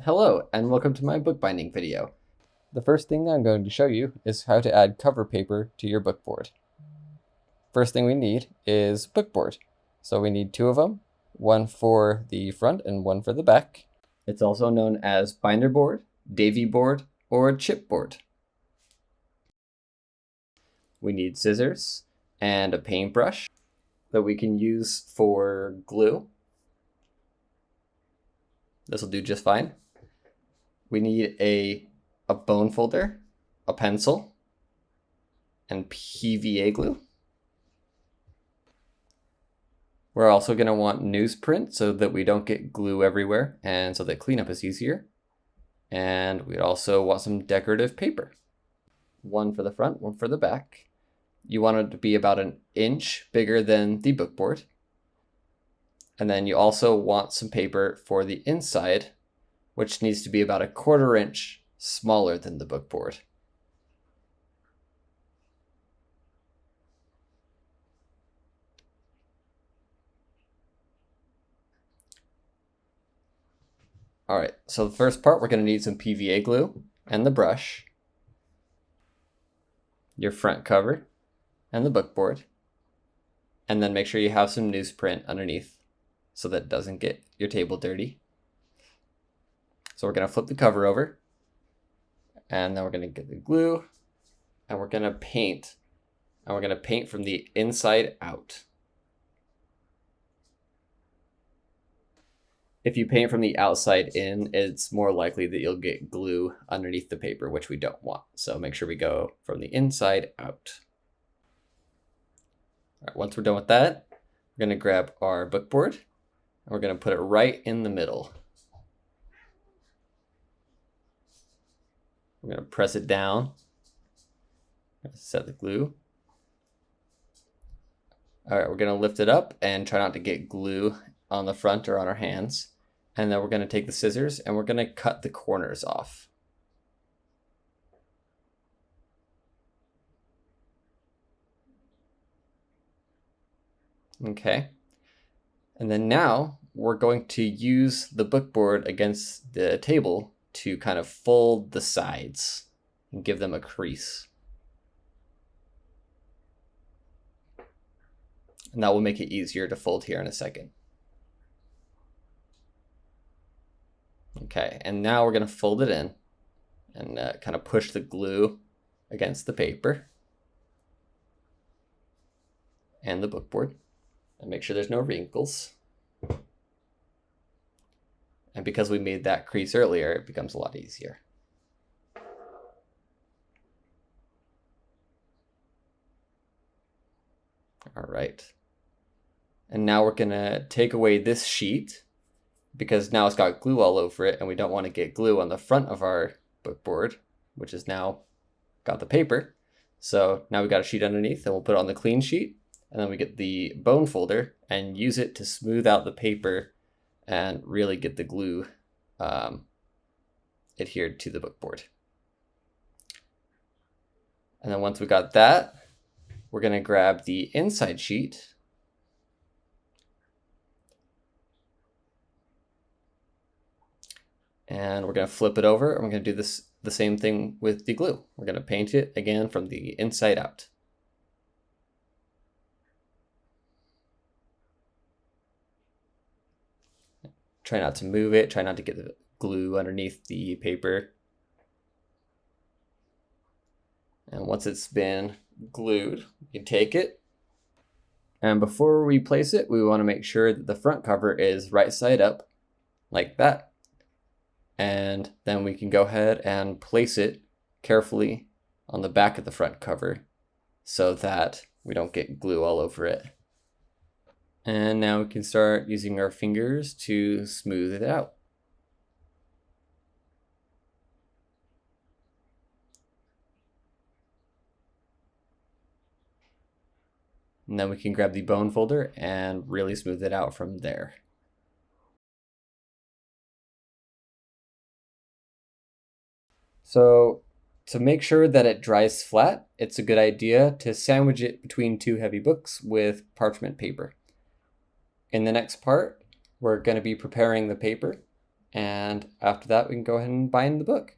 Hello, and welcome to my bookbinding video. The first thing I'm going to show you is how to add cover paper to your bookboard. First thing we need is bookboard. So we need two of them, one for the front and one for the back. It's also known as binder board, Davy board, or chipboard. We need scissors and a paintbrush that we can use for glue. This will do just fine. We need a bone folder, a pencil, and PVA glue. We're also going to want newsprint so that we don't get glue everywhere and so that cleanup is easier. And we'd also want some decorative paper. One for the front, one for the back. You want it to be about an inch bigger than the bookboard. And then you also want some paper for the inside, which needs to be about a 1/4 inch smaller than the bookboard. All right, so the first part, we're going to need some PVA glue and the brush, your front cover, and the bookboard, and then make sure you have some newsprint underneath so that it doesn't get your table dirty. So we're going to flip the cover over, and then we're going to get the glue, and we're going to paint, and we're going to paint from the inside out. If you paint from the outside in, it's more likely that you'll get glue underneath the paper, which we don't want. So make sure we go from the inside out. All right, once we're done with that, we're going to grab our bookboard, and we're going to put it right in the middle. We're going to press it down, set the glue. All right, we're going to lift it up and try not to get glue on the front or on our hands. And then we're going to take the scissors and we're going to cut the corners off. Okay. And then now we're going to use the bookboard against the table to kind of fold the sides and give them a crease. And that will make it easier to fold here in a second. Okay, and now we're going to fold it in and kind of push the glue against the paper and the bookboard and make sure there's no wrinkles. And because we made that crease earlier, it becomes a lot easier. All right. And now we're going to take away this sheet because now it's got glue all over it and we don't want to get glue on the front of our bookboard, which is now got the paper. So now we've got a sheet underneath and we'll put it on the clean sheet. And then we get the bone folder and use it to smooth out the paper and really get the glue adhered to the bookboard. And then once we got that, we're going to grab the inside sheet and we're going to flip it over and we're going to do the same thing with the glue. We're going to paint it again from the inside out. Try not to move it, try not to get the glue underneath the paper. And once it's been glued, you can take it. And before we place it, we want to make sure that the front cover is right side up, like that. And then we can go ahead and place it carefully on the back of the front cover so that we don't get glue all over it. And now we can start using our fingers to smooth it out. And then we can grab the bone folder and really smooth it out from there. So to make sure that it dries flat, it's a good idea to sandwich it between two heavy books with parchment paper. In the next part, we're going to be preparing the paper. And after that, we can go ahead and bind the book.